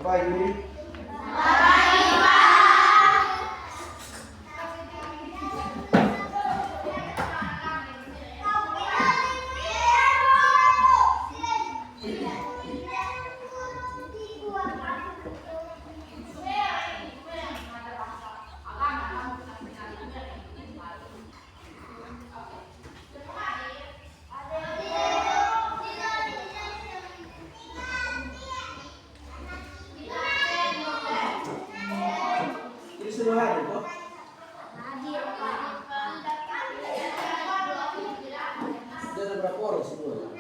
pagi. Ini sudah hari kok. Dia ada berapa orang semua? 12.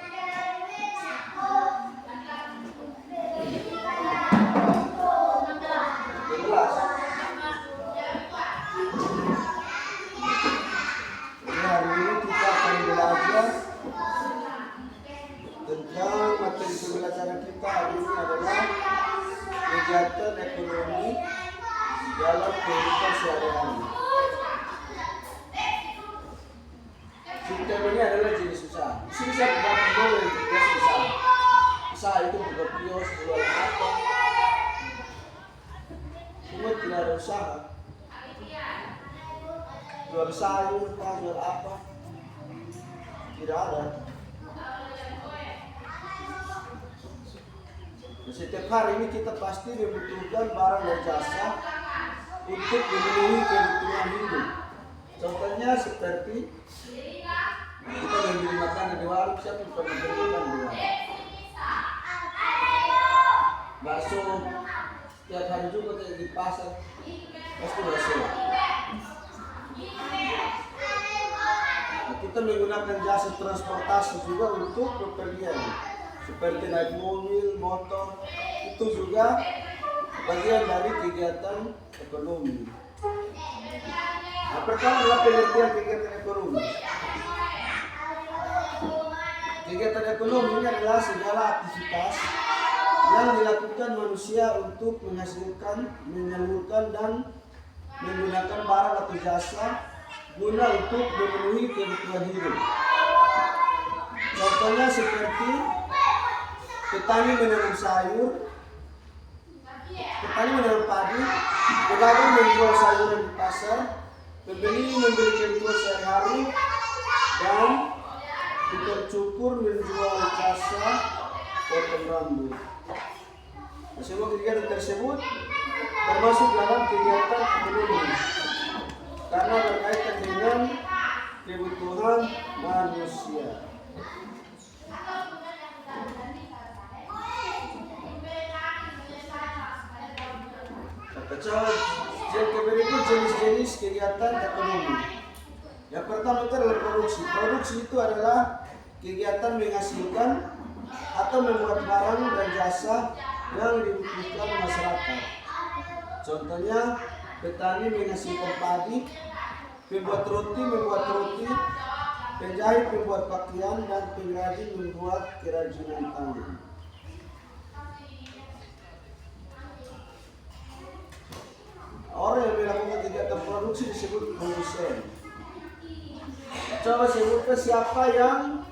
Hari ini kita akan belajar tentang materi pembelajaran kita hari ini adalah kegiatan ekonomi dalam kehidupan sehari-hari. Tema ini adalah jenis usaha. Di sini saya bukan boleh jenis usaha. Usaha itu buka kios, jual apa. Semua tidak ada usaha. Jual sayur, jual apa. Tidak ada. Setiap hari ini kita pasti membutuhkan barang dan jasa untuk memenuhi kebutuhan hidup. Contohnya seperti kita membeli makanan di warung, siapa yang pernah beli makanan di warung? Bakso setiap hari juga di pasar pasti bakso. Nah, kita menggunakan jasa transportasi juga untuk bepergian, seperti naik mobil, motor, itu juga bagian dari kegiatan ekonomi. Nah, pertama adalah pengertian kegiatan ekonomi. Kegiatan ekonomi ini adalah segala aktivitas yang dilakukan manusia untuk menghasilkan, menyalurkan, dan menggunakan barang atau jasa guna untuk memenuhi kebutuhan hidup. Contohnya seperti petani menanam sayur, petani menanam padi, pedagang menjual sayuran di pasar, pembeli membeli kebutuhan sehari-hari, dan tukang cukur menjual jasa potong rambut. Semua kegiatan tersebut termasuk dalam kegiatan ekonomi karena berkaitan dengan kebutuhan manusia. Yang berikut jenis-jenis kegiatan ekonomi. Yang pertama itu adalah produksi. Produksi itu adalah kegiatan menghasilkan atau membuat barang dan jasa yang dibutuhkan masyarakat. Contohnya petani menghasilkan padi, pembuat roti, penjahit membuat pakaian, dan pengrajin membuat kerajinan tangan. Orang yang melakukan kegiatan produksi disebut produsen. Coba sebutkan siapa yang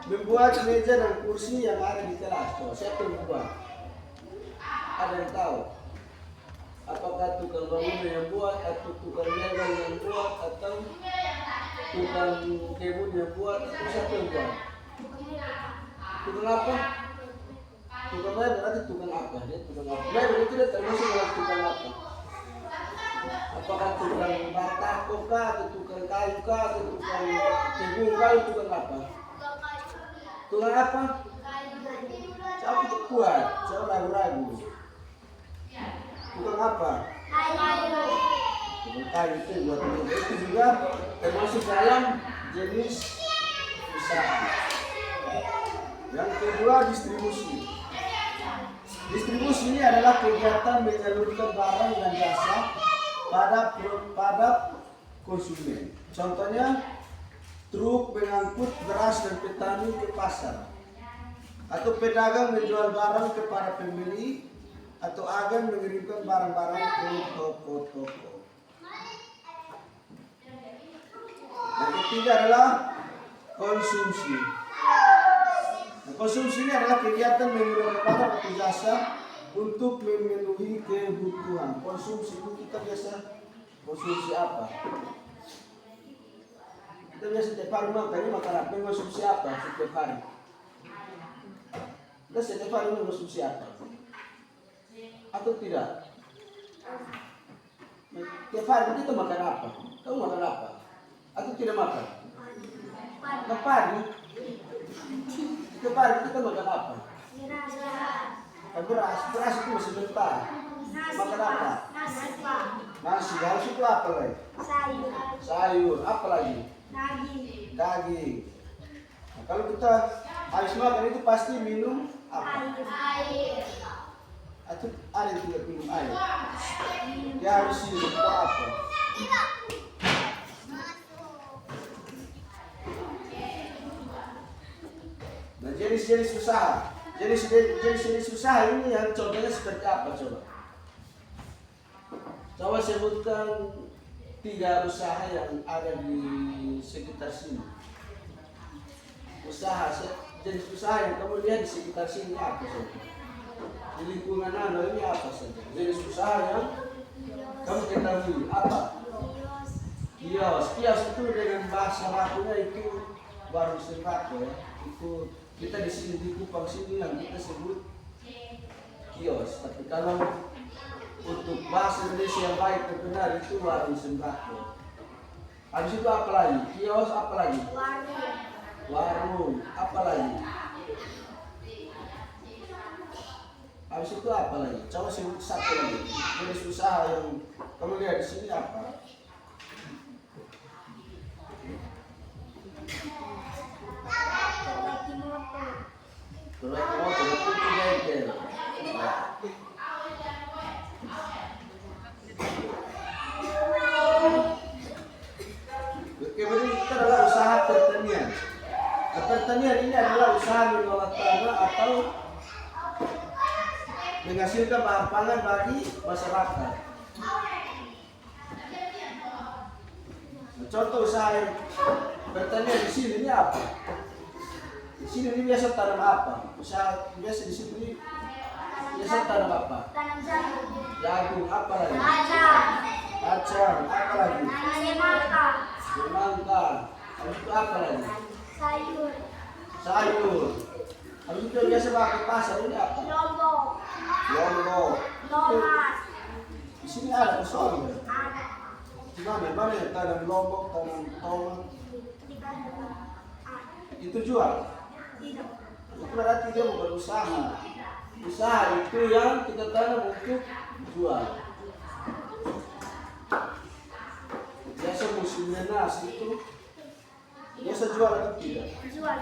membuat meja dan kursi yang ada di kelas. Coba siapa yang membuat? Ada yang tahu? Apakah tukang bangunan yang buat, atau tukang mebel yang buat, atau tukang kebun yang buat, atau siapa yang buat? Tukang apa? Tukang mebel berarti tukang apa? Dia tukang apa? Mebel itu tidak termasuk dalam tukang apa? Apakah tukang batako kah, atau tukang kayu kah, atau tukang kebun kah, tukang apa? Tukang apa? Siapa itu kuat? Saya ragu-ragu. Tukang apa? Tukang kayu itu buat meja. Itu juga termasuk dalam jenis usaha. Yang kedua, distribusi. Distribusi ini adalah kegiatan menyalurkan barang dan jasa pada konsumen. Contohnya, truk mengangkut beras dan petani ke pasar, atau pedagang menjual barang kepada pembeli, atau agen mengirimkan barang-barang ke toko-toko. Yang ketiga adalah konsumsi. Konsumsi ini adalah kegiatan menggunakan barang atau jasa untuk memenuhi kebutuhan. Konsumsi itu kita biasa konsumsi apa? Kita biasa setiap hari makan apa? Konsumsi apa setiap hari? Kita setiap hari konsumsi apa? Atau tidak? Tiap hari kita makan apa? Kamu makan apa? Atau tidak makan? Tiap hari? Tiap hari kita makan apa? Beras. Beras itu masih mentah. Makan apa? Nasi. Harus itu apa lagi? Sayur. Apa lagi? Daging. Nah, kalau kita habis makan itu pasti minum apa? Air. Atau ada yang tidak minum air? Dia harus minum apa? Nah, jenis-jenis usaha. Jenis-jenis usaha ini yang contohnya seperti apa coba? Coba sebutkan 3 usaha yang ada di sekitar sini. Jenis usaha yang kamu lihat di sekitar sini apa saja? Di lingkungan Anda ini apa saja? Jenis usaha yang kamu ketahui apa? Kios itu dengan bahasa bakunya itu warung sembako ya. Itu kita di sini di Kupang sini yang kita sebut kios. Tapi kalau untuk bahasa Indonesia yang baik dan benar itu warung sembako. Habis itu apa lagi? Kios apa lagi? Warung apa lagi? Habis itu apa lagi? Coba sebut satu lagi. Jenis usaha yang kamu lihat di sini apa? Proyek motor itu bengkel. Kemudian kita adalah usaha pertanian. Pertanian ini adalah usaha mengolah tanah atau menghasilkan bahan pangan bagi masyarakat. Contoh usaha pertanian di sini ini apa? Di sini ini biasa tanam apa? Usaha biasa di sini biasa tanam apa? Tanam jagung. Jagung apa lagi? Kacang apa lagi? Semangka. Habis itu apa lagi? Sayur. Habis itu biasa pakai pasar ini apa? Lombok. Lomas. Di sini ada persoalan. Ada. Di mana yang tanam lombok, tanam tomat? Itu jual. Tidak. Itu berarti dia bukan usaha. Usaha itu yang kita tanam untuk jual. Biasa musimnya nasi itu biasa jual atau tidak? Jual.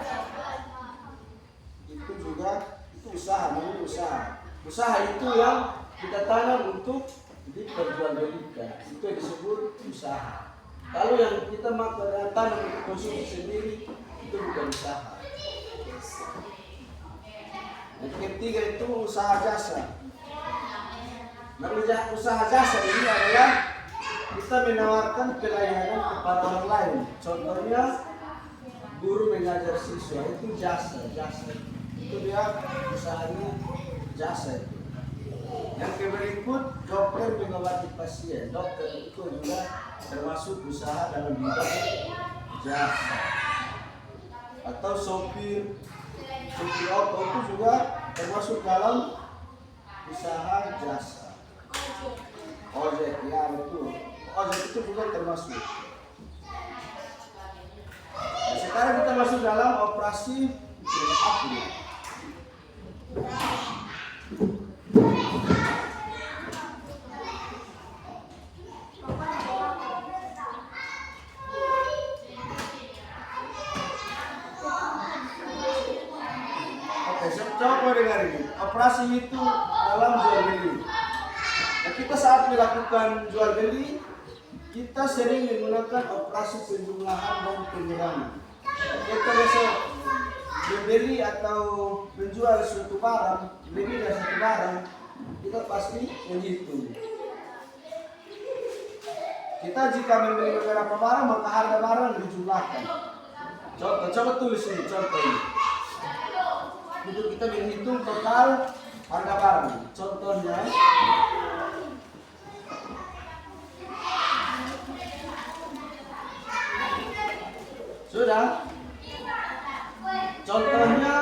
Itu juga itu usaha, namanya usaha. Usaha itu yang kita tanam untuk diperjualbelikan. Itu yang disebut usaha. Kalau yang kita makan tanam untuk konsumsi sendiri itu bukan usaha. Yang ketiga itu usaha jasa. Nah, usaha jasa ini adalah kita menawarkan pelayanan kepada orang lain. Contohnya guru mengajar siswa itu jasa. Itu dia usahanya jasa itu. Yang berikut dokter mengobati pasien. Dokter itu juga termasuk usaha dalam bidang jasa. Atau sopir auto itu juga termasuk dalam usaha jasa. Ojek, ya betul. Ojek itu juga termasuk. Nah, sekarang kita masuk dalam operasi upgrade. Coba dengar ini. Operasi itu dalam jual beli. Nah, kita saat melakukan jual beli, kita sering menggunakan operasi penjumlahan dan pengurangan. Kita biasa membeli atau menjual suatu barang, lebih dari satu barang, kita pasti menghitung. Kita jika membeli beberapa barang, maka harga barang dijumlahkan. Coba tulis ini contoh ini. Untuk kita menghitung total harga barang. Contohnya sudah. Contohnya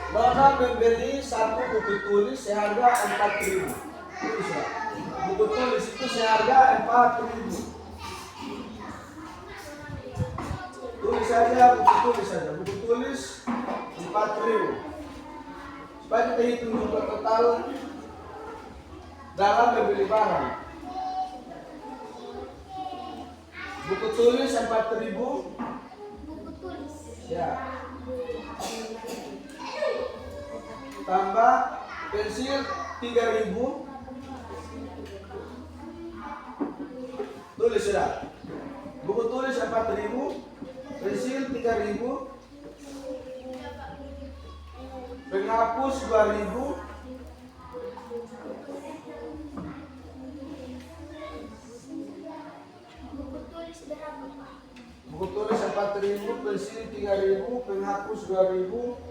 Nona membeli satu buku tulis seharga 4.000. Itu sudah. Buku tulis itu seharga 4.000. Tulis saja, buku tulis saja. Buku tulis 4.000. Supaya kita hitung jumlah total dalam membeli barang. Buku tulis 4.000. Buku tulis. Ya. Tambah pensil 3.000. Tulis sudah. Buku tulis 4.000. Pensil 3.000. Penghapus 2.000. Buku tulis berapa, Pak? Buku tulis 4.000, pensil 3.000, penghapus 2.000.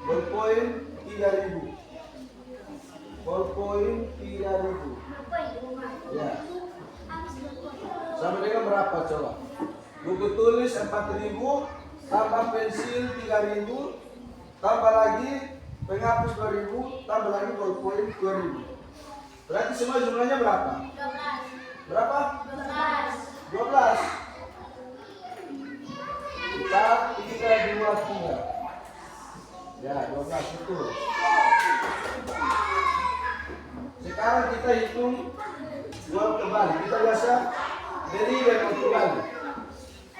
Ballpoint 3.000. Ballpoint 3.000. Apa itu? Ya. Habis berapa? Sama dengan berapa coba? Buku tulis 4.000, tambah pensil 3.000, tambah lagi penghapus 2.000, tambah lagi ballpoint 2.000. Berarti semua jumlahnya berapa? 12. Berapa? 12. 12. Kita 3, 2, 3. Ya, 12 betul. Sekarang kita hitung jual kembali. Kita biasa beli dan jual kembali.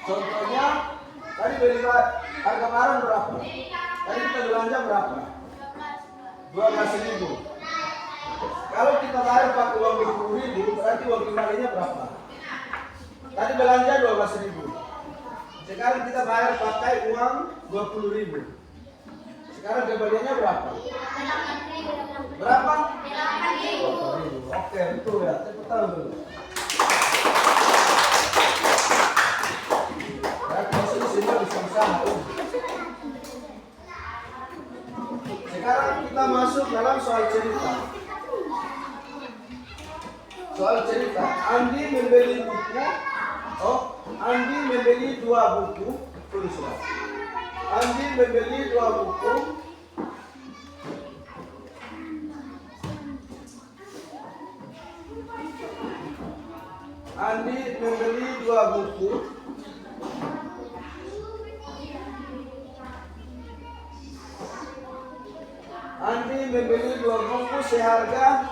Contohnya, tadi beli harga barang berapa? Tadi kita belanja berapa? 12.000. Kalau kita bayar pakai uang 20.000, berarti uang kembalinya berapa? Tadi belanja 12.000. Sekarang kita bayar pakai uang 20.000. Sekarang kembaliannya berapa? 8.000. Berapa? 8.000. Oke, betul ya. Tepuk tangan dulu. Berarti di sini semua bersama-sama. Sekarang kita masuk dalam soal cerita. Soal cerita. Andi membeli buku. Andi membeli 2 buku. Tulislah. Andi membeli 2 buku. Andi membeli 2 buku. Andi membeli 2 buku seharga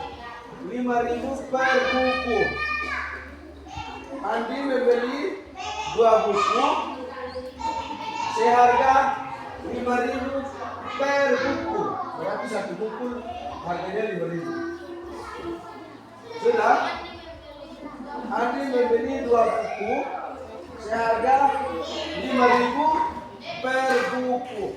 5.000 per buku. Andi membeli 2 buku seharga 5.000 per buku. Berarti satu buku harganya 5.000. Sudah? Andi membeli 2 buku seharga 5.000 per buku.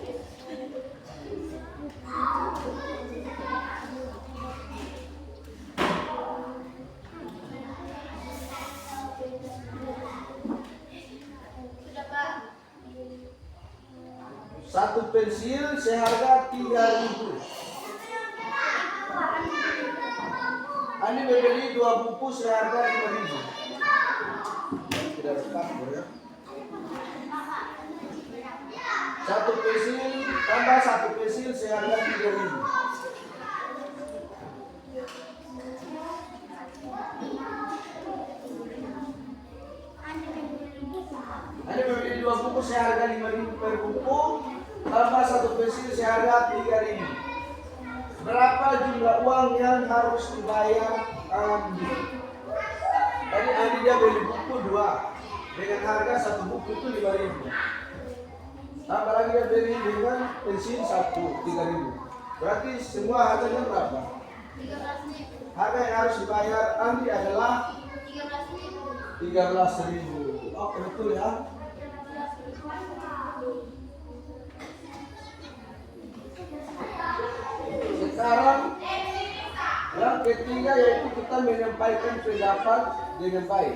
Sudah, Pak. Satu pensil seharga 3.000. Andi membeli 2 buku seharga 5.000. Tidak rekam ya. Satu pensil tambah satu pensil seharga 3.000. Andi membeli 2 buku seharga 5.000 per buku tambah satu pensil seharga 3.000. Berapa jumlah uang yang harus dibayar Andi? Tadi Andi dia beli buku 2 dengan harga satu buku itu 5.000. Tambah lagi dia beli dengan pensil 1 3.000. Berarti semua harganya berapa? 13.000. Harga yang harus dibayar Andi adalah 13.000. 13.000. Oke, betul ya. Sekarang yang ketiga yaitu kita menyampaikan pendapat dengan baik.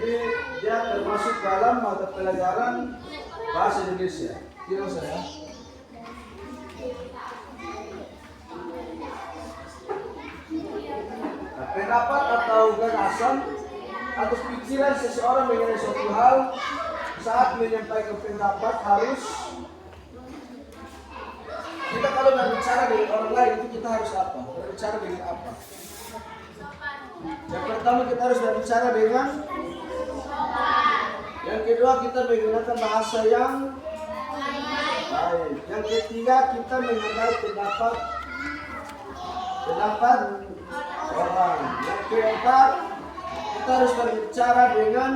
Jadi dia termasuk dalam mata pelajaran bahasa Indonesia. Kira saya. Nah, pendapat atau gagasan atau pikiran seseorang mengenai suatu hal saat menyampaikan pendapat harus kita kalau berbicara dengan orang lain itu kita harus apa? Berbicara dengan apa? Yang pertama kita harus berbicara dengan yang kedua kita menggunakan bahasa yang baik. Yang ketiga kita menghargai pendapat orang. Yang keempat kita harus berbicara dengan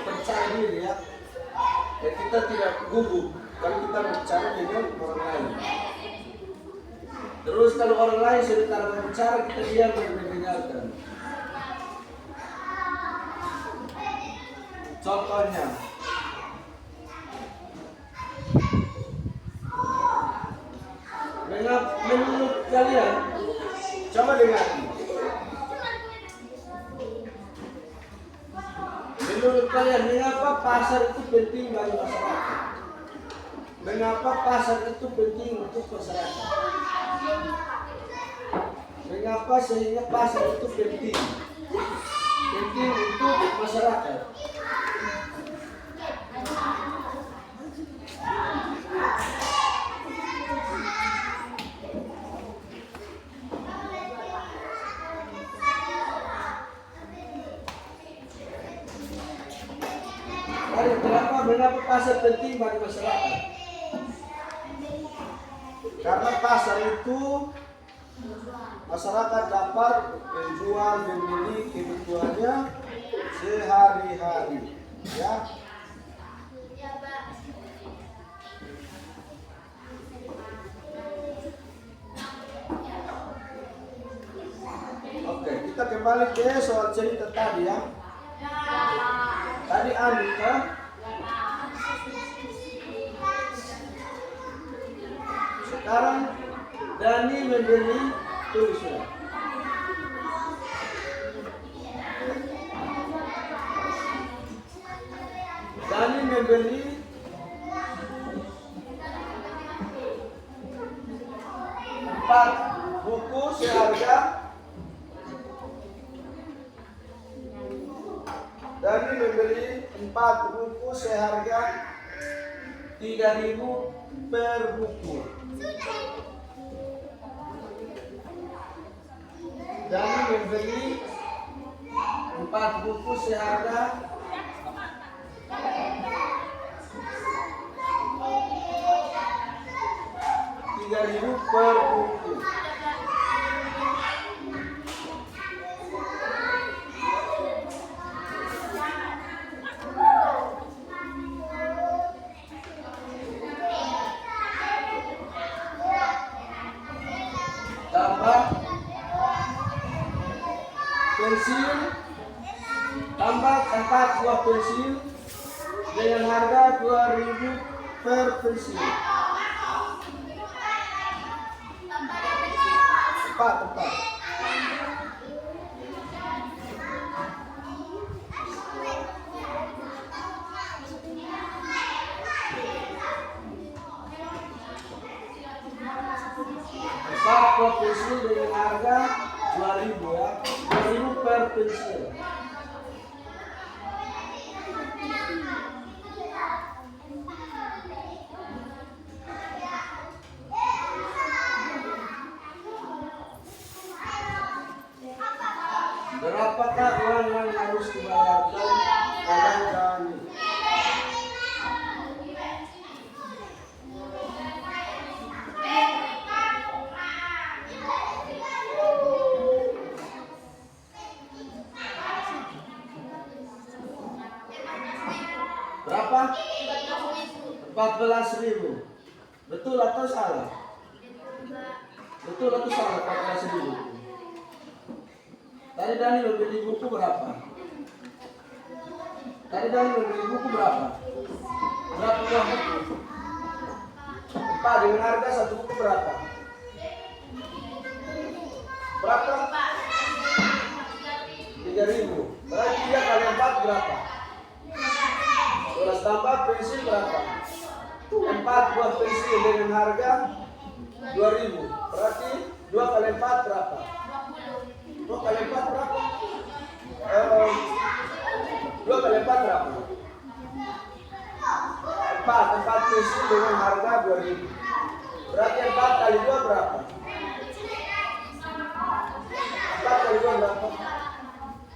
percaya diri ya. Kita tidak gugup kalau kita berbicara dengan orang lain. Terus kalau orang lain sudah berbicara kita diam dan mendengarkan. Contohnya, menurut kalian, coba dengar. Menurut kalian, mengapa pasar itu penting bagi masyarakat? Mengapa pasar itu penting untuk masyarakat? Mengapa sehingga pasar itu penting? Penting untuk masyarakat. Mengapa pasar penting bagi masyarakat? Karena pasar itu masyarakat dapat menjual dan membeli kebutuhannya sehari-hari, ya. Oke, kita kembali ke soal cerita tadi ya. Tadi Andika sekarang Dani membeli tulisan. Dani membeli empat buku seharga Dani membeli 4 buku seharga 3.000 per buku. Dani membeli 4 buku seharga 3.000 per buku. Tambah pensil, tambah 4 buah pensil dengan harga 2.000 per pensil. 4. Pensil dengan harga 2.000 ya, 2.000 per pensil. Berapakah uang yang harus dibayarkan oleh Dani? Berapa? 14.000. Betul atau salah? Betul atau salah 14.000? Tadi Dani membeli buku berapa? Berapa uang buku? 4 dengan harga 1 buku berapa? Berapa? 3.000 3.000. Berarti 3 kali 4 berapa? 12 tambah pensil berapa? 4 buah pensil dengan harga 2.000. Berarti 2 kali 4 berapa? 2 kali 4 berapa? 2 kali 4 berapa? 4 pensil dengan harga 2.000. Berarti 4 kali 2 berapa? 4 kali 2 berapa?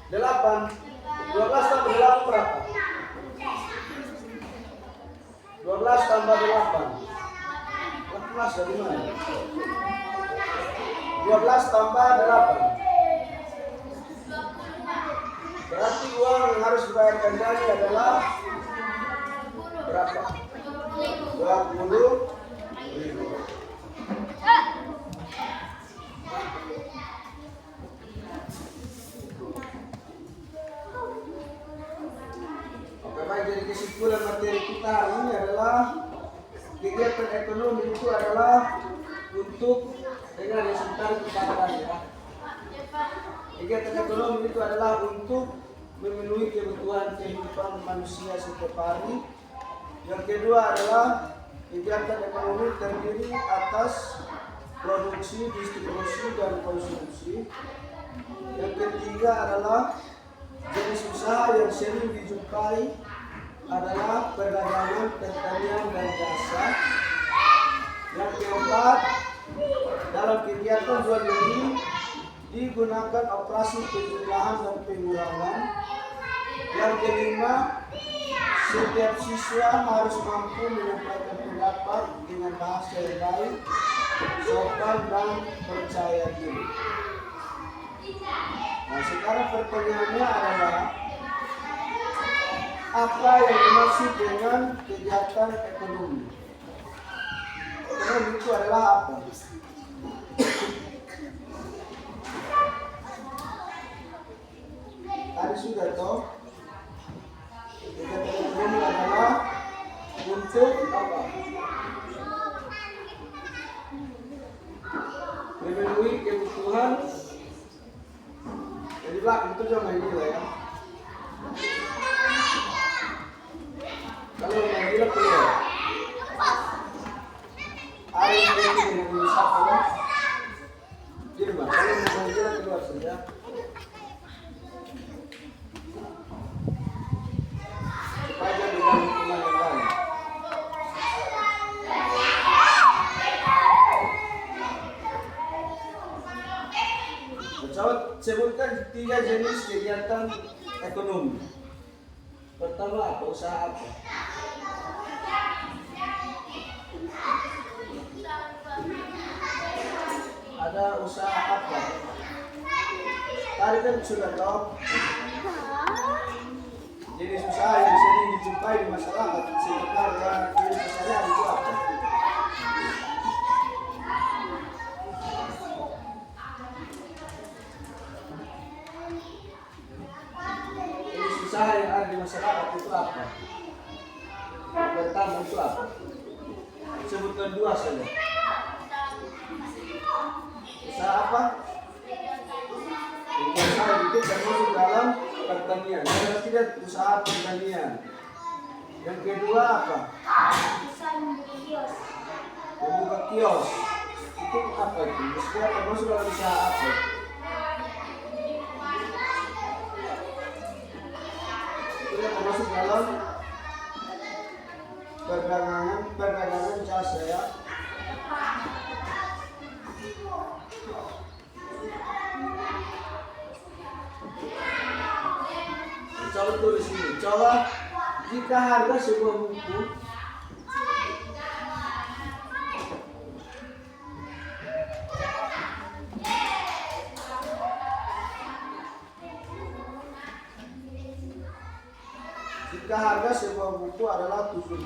8. 12 tambah 8 berapa? 12 tambah 8. 18 dari mana? 12 tambah 8. Berarti uang yang harus dibayarkan Dani adalah berapa? 20.000. Oke, baik, jadi kesimpulan materi kita hari ini adalah kegiatan ekonomi itu adalah untuk dengan yang sebentar kita katakan ya. Kegiatan ekonomi itu adalah untuk memenuhi kebutuhan kehidupan manusia setiap hari. Yang kedua adalah kegiatan ekonomi terdiri atas produksi, distribusi, dan konsumsi. Yang ketiga adalah jenis usaha yang sering dijumpai adalah perdagangan, pertanian, dan jasa. Yang keempat, dalam kegiatan jual beli digunakan operasi penjumlahan dan pengurangan. Yang kelima, setiap siswa harus mampu menyampaikan pendapat dengan bahasa yang baik, sopan, dan percaya diri. Nah, sekarang pertanyaannya adalah apa yang dimaksud dengan kegiatan ekonomi? Ekonomi itu adalah apa? Tadi sudah toh. Kegiatan ekonomi adalah untuk apa? Memenuhi kebutuhan. Jadi belakang itu jangan ini lah ya. Kalau yang gila keluar. Hari ini dengan siapa lah? Dirma. Kalau yang gila keluar saja. Supaya dengan hukuman yang lain. Coba sebutkan 3 jenis kegiatan ekonomi. Pertama apa? Usaha apa? Ada usaha apa? Tadi kan sudah tahu jenis usaha yang sering dijumpai di masyarakat sekitar jenis usaha itu apa? Usaha yang ada di masyarakat itu apa? Pertama itu apa? Sebutkan 2 saja. Usaha apa? Usaha itu termasuk dalam pertanian. Yang tidak usaha pertanian. Yang kedua apa? Membuka kios. Itu apa itu? Maksudnya termasuk dalam usaha apa? Termasuk dalam perdagangan jasa ya. Coba tulis ini. Coba jika harga sebuah buku adalah 7.000,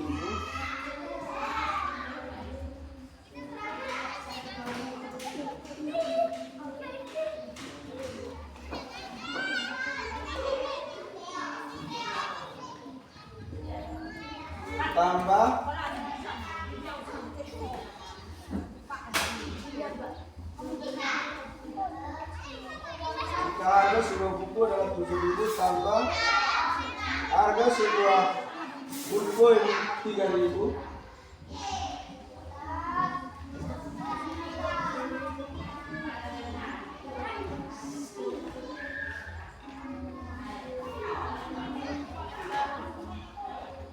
tambah jika harga sebuah buku adalah 7.000 tambah harga sebuah Bitcoin 3.000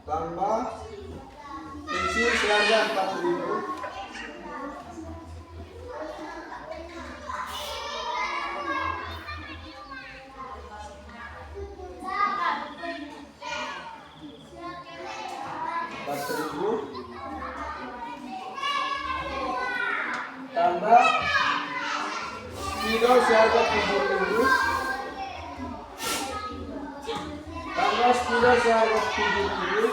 tambah pensil seharga 4.000 tambah spidol seharga 7.000 tambah spidol seharga 7.000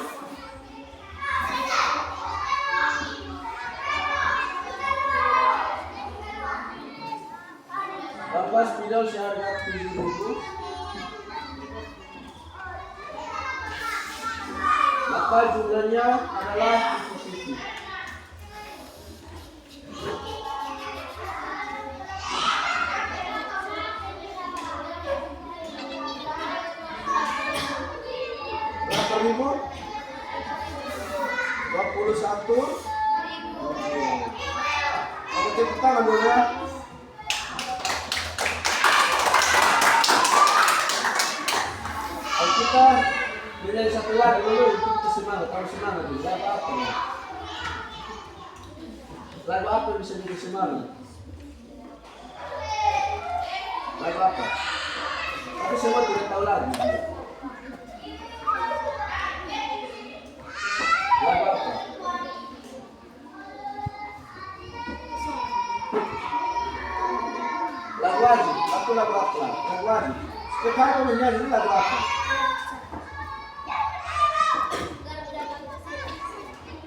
tambah spidol seharga 7.000 maka jumlahnya adalah 50. Berapa ribu? 21. Oke, tepuk tangan dulu ya. Kalau kita belajar satu lagi dulu itu kita semangat, kalau semangat dulu lagu apa? Lagu apa yang bisa bikin semangat? Lagu apa? Tapi semua tidak tahu lagu. Lagu apa? Lagu wajib. Aku lagu apa? Lagu wajib. Setiap hari kamu nyanyi ini lagu apa?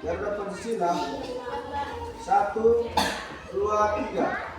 Garuda Pancasila. 1, 2, 3.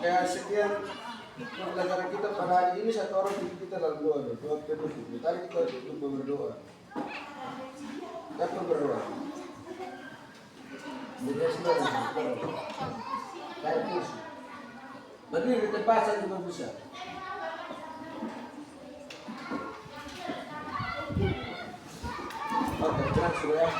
Oke, sekian pembelajaran kita pada hari ini. Satu orang kita dalam doa penutup. Tadi kita tutup berdoa. Kita berdoa. Jadi sudah kayak kursi. Berdiri di tempat saya juga bisa. Oke, jelas sudah ya.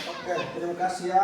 Oke, terima kasih ya.